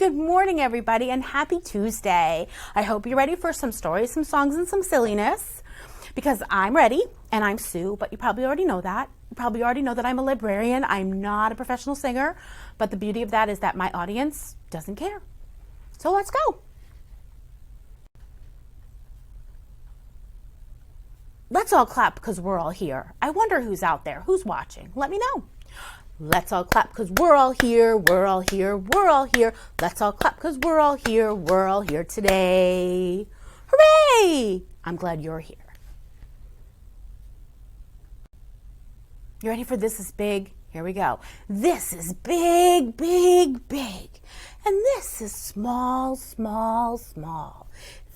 Good morning, everybody, and happy Tuesday. I hope you're ready for some stories, some songs, and some silliness, because I'm ready, and I'm Sue, but you probably already know that. You probably already know that I'm a librarian. I'm not a professional singer, but the beauty of that is that my audience doesn't care. So let's go. Let's all clap because we're all here. I wonder who's out there, who's watching. Let me know. Let's all clap because we're all here, we're all here, we're all here. Let's all clap because we're all here today. Hooray! I'm glad you're here. You ready for This Is Big? Here we go. This is big, big, big. And this is small, small, small.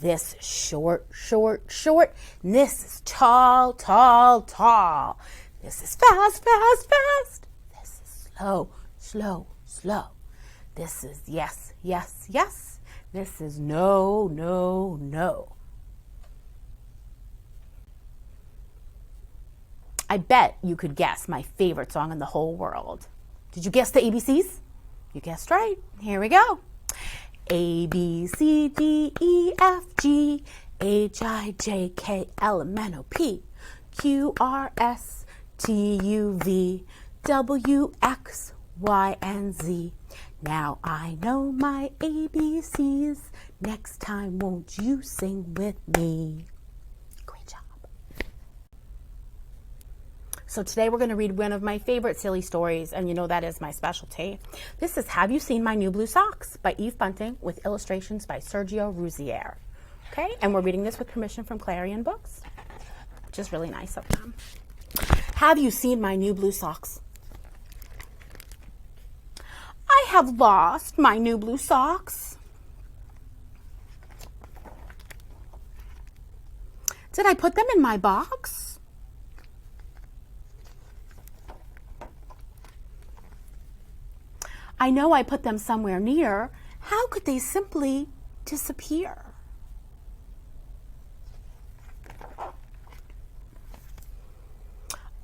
This is short, short, short. And this is tall, tall, tall. This is fast, fast, fast. This is slow, slow, slow. This is yes, yes, yes. This is no, no, no. I bet you could guess my favorite song in the whole world. Did you guess the ABCs? You guessed right. Here we go. A, B, C, D, E, F, G, H, I, J, K, L, M, N, O, P, Q, R, S, T, U, V, W, X, Y, and Z. Now I know my ABCs. Next time, won't you sing with me? Great job. So today we're going to read one of my favorite silly stories, and you know that is my specialty. This is Have You Seen My New Blue Socks by Eve Bunting with illustrations by Sergio Rouzier. Okay, and we're reading this with permission from Clarion Books, which is really nice of them. Have you seen my new blue socks? I have lost my new blue socks. Did I put them in my box? I know I put them somewhere near. How could they simply disappear?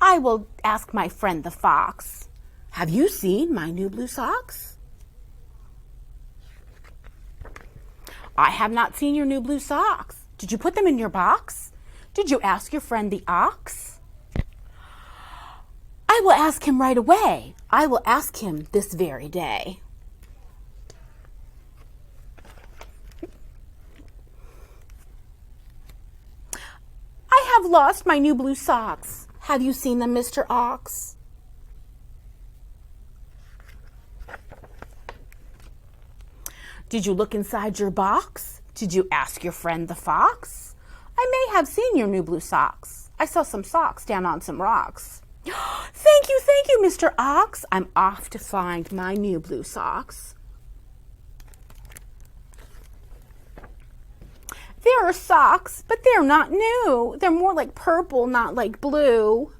I will ask my friend the fox. Have you seen my new blue socks? I have not seen your new blue socks. Did you put them in your box? Did you ask your friend the ox? I will ask him right away. I will ask him this very day. I have lost my new blue socks. Have you seen them, Mr. Ox? Did you look inside your box? Did you ask your friend the fox? I may have seen your new blue socks. I saw some socks down on some rocks. Thank you, Mr. Ox. I'm off to find my new blue socks. There are socks, but they're not new. They're more like purple, not like blue.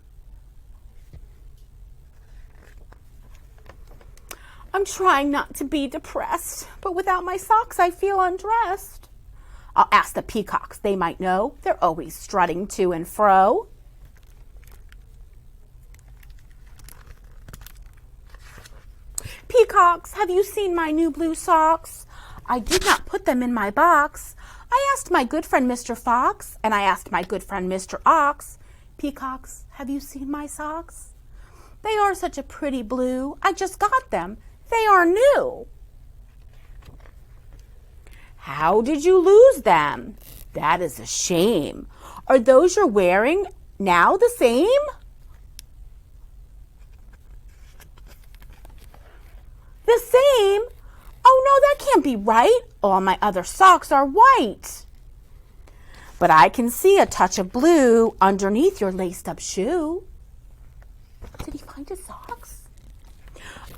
I'm trying not to be depressed, but without my socks, I feel undressed. I'll ask the peacocks. They might know. They're always strutting to and fro. Peacocks, have you seen my new blue socks? I did not put them in my box. I asked my good friend Mr. Fox, and I asked my good friend Mr. Ox. Peacocks, have you seen my socks? They are such a pretty blue. I just got them. They are new. How did you lose them? That is a shame. Are those you're wearing now the same? The same? Oh no, that can't be right. All my other socks are white. But I can see a touch of blue underneath your laced up shoe. Did he find his socks?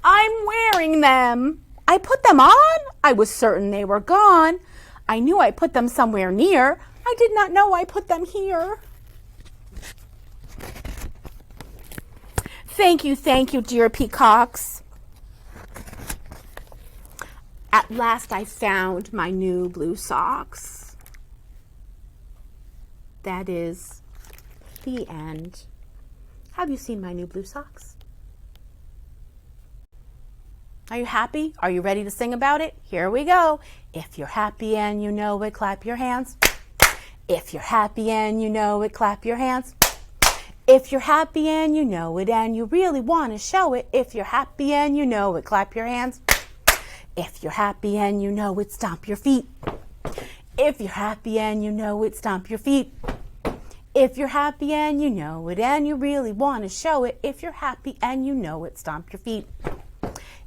I'm wearing them. I put them on. I was certain they were gone. I knew I put them somewhere near. I did not know I put them here. Thank you, dear peacocks. At last I found my new blue socks. That is the end. Have you seen my new blue socks? Are you happy? Are you ready to sing about it? Here we go. If you're happy and you know it, clap your hands. If you're happy and you know it, clap your hands. If you're happy and you know it and you really want to show it, if you're happy and you know it, clap your hands. If you're happy and you know it, stomp your feet. If you're happy and you know it, stomp your feet. If you're happy and you know it and you really want to show it, if you're happy and you know it, stomp your feet.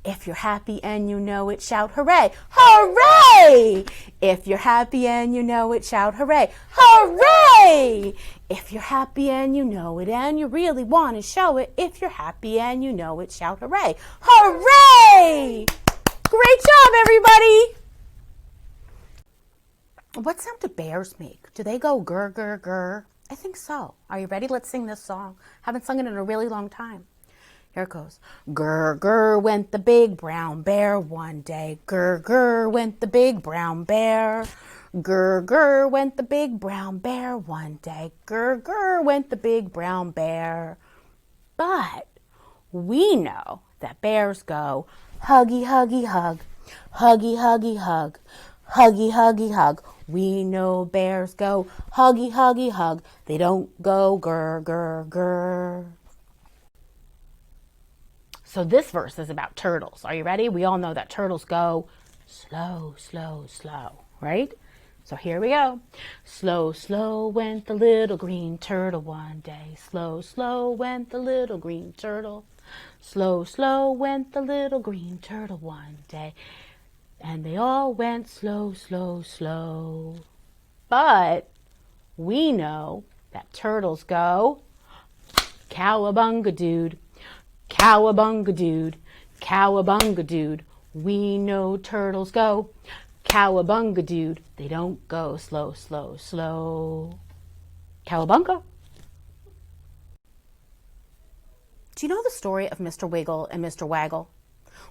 If you're happy and you know it, shout hooray. Hooray! If you're happy and you know it, shout hooray. Hooray! If you're happy and you know it and you really want to show it, if you're happy and you know it, shout hooray. Hooray! Great job, everybody! What sound do bears make? Do they go grr, grr, grr? I think so. Are you ready? Let's sing this song. Haven't sung it in a really long time. Here it goes. Grr, grr, went the big brown bear one day. Grr, grr, went the big brown bear. Grr, grr, went the big brown bear one day. Grr, grr, went the big brown bear. But we know that bears go huggy, huggy, hug. Huggy, huggy, hug. Huggy, huggy, hug. We know bears go huggy, huggy, hug. They don't go grr, grr, grr. So this verse is about turtles. Are you ready? We all know that turtles go slow, slow, slow, right? So here we go. Slow, slow went the little green turtle one day. Slow, slow went the little green turtle. Slow, slow went the little green turtle one day. And they all went slow, slow, slow. But we know that turtles go cowabunga dude, cowabunga dude, cowabunga dude. We know turtles go cowabunga dude. They don't go slow, slow, slow. Cowabunga. Do you know the story of Mr. Wiggle and Mr. Waggle?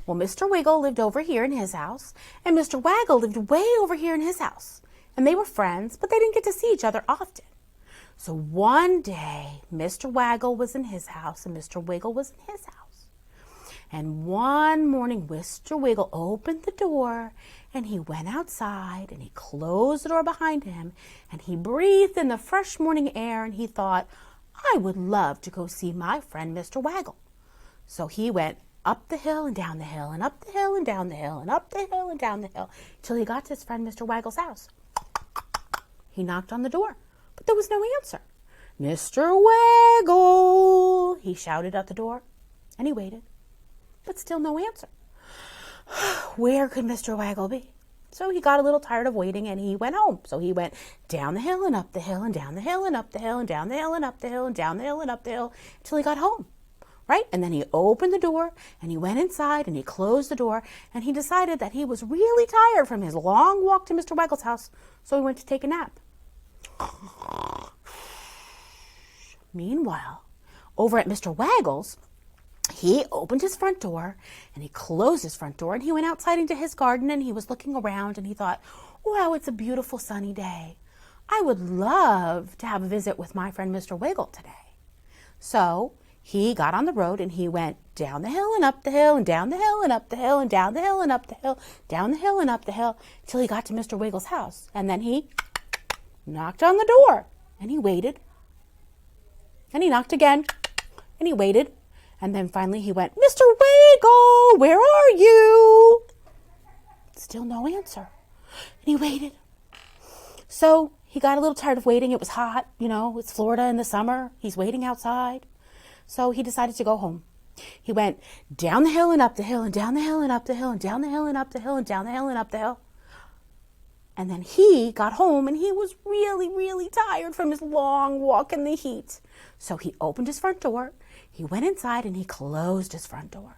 Well, Mr. Wiggle lived over here in his house, and Mr. Waggle lived way over here in his house. And they were friends, but they didn't get to see each other often. So one day, Mr. Waggle was in his house, and Mr. Wiggle was in his house. And one morning, Mr. Wiggle opened the door, and he went outside, and he closed the door behind him, and he breathed in the fresh morning air, and he thought, I would love to go see my friend Mr. Waggle. So he went up the hill and down the hill and up the hill and down the hill and up the hill and down the hill till he got to his friend Mr. Waggle's house. He knocked on the door, but there was no answer. Mr. Waggle, he shouted at the door, and he waited, but still no answer. Where could Mr. Waggle be? So he got a little tired of waiting and he went home. So he went down the hill and up the hill and down the hill and up the hill and down the hill and up the hill and down the hill and up the hill till he got home. Right? And then he opened the door and he went inside and he closed the door and he decided that he was really tired from his long walk to Mr. Waggle's house. So he went to take a nap. Meanwhile, over at Mr. Waggle's, he opened his front door and he closed his front door and he went outside into his garden and he was looking around and he thought, wow, it's a beautiful sunny day. I would love to have a visit with my friend Mr. Wiggle today. So he got on the road and he went down the hill and up the hill and down the hill and up the hill and down the hill and up the hill, down the hill and up the hill till he got to Mr. Wiggle's house. And then he knocked on the door and he waited. And he knocked again and he waited. And then finally he went, Mr. Wiggle, where are you? Still no answer. And he waited. So he got a little tired of waiting. It was hot, it's Florida in the summer. He's waiting outside. So he decided to go home. He went down the hill and up the hill and down the hill and up the hill and down the hill and up the hill and down the hill and up the hill. And then he got home and he was really, really tired from his long walk in the heat. So he opened his front door, he went inside and he closed his front door.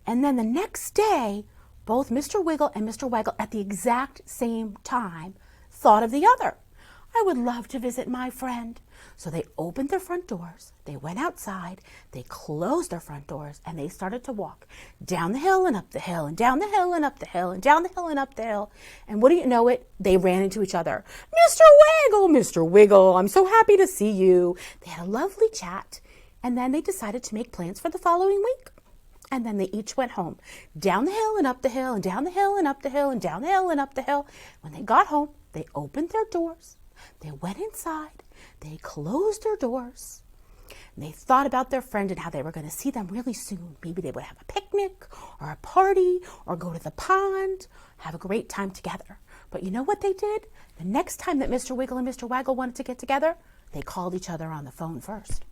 And then the next day, both Mr. Wiggle and Mr. Waggle at the exact same time thought of the other. I would love to visit my friend. So they opened their front doors, they went outside, they closed their front doors, and they started to walk down the hill and up the hill and down the hill and up the hill and down the hill and up the hill. And what do you know it? They ran into each other. Mr. Waggle, Mr. Wiggle, I'm so happy to see you. They had a lovely chat, and then they decided to make plans for the following week. And then they each went home, down the hill and up the hill and down the hill and up the hill and down the hill and up the hill. When they got home, they opened their doors. They went inside. They closed their doors. And they thought about their friend and how they were going to see them really soon. Maybe they would have a picnic or a party or go to the pond, have a great time together. But you know what they did? The next time that Mr. Wiggle and Mr. Waggle wanted to get together, they called each other on the phone first.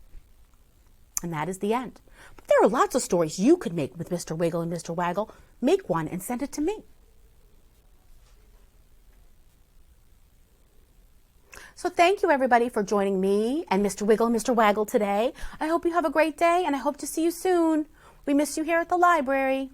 And that is the end. But there are lots of stories you could make with Mr. Wiggle and Mr. Waggle. Make one and send it to me. So thank you, everybody, for joining me and Mr. Wiggle and Mr. Waggle today. I hope you have a great day, and I hope to see you soon. We miss you here at the library.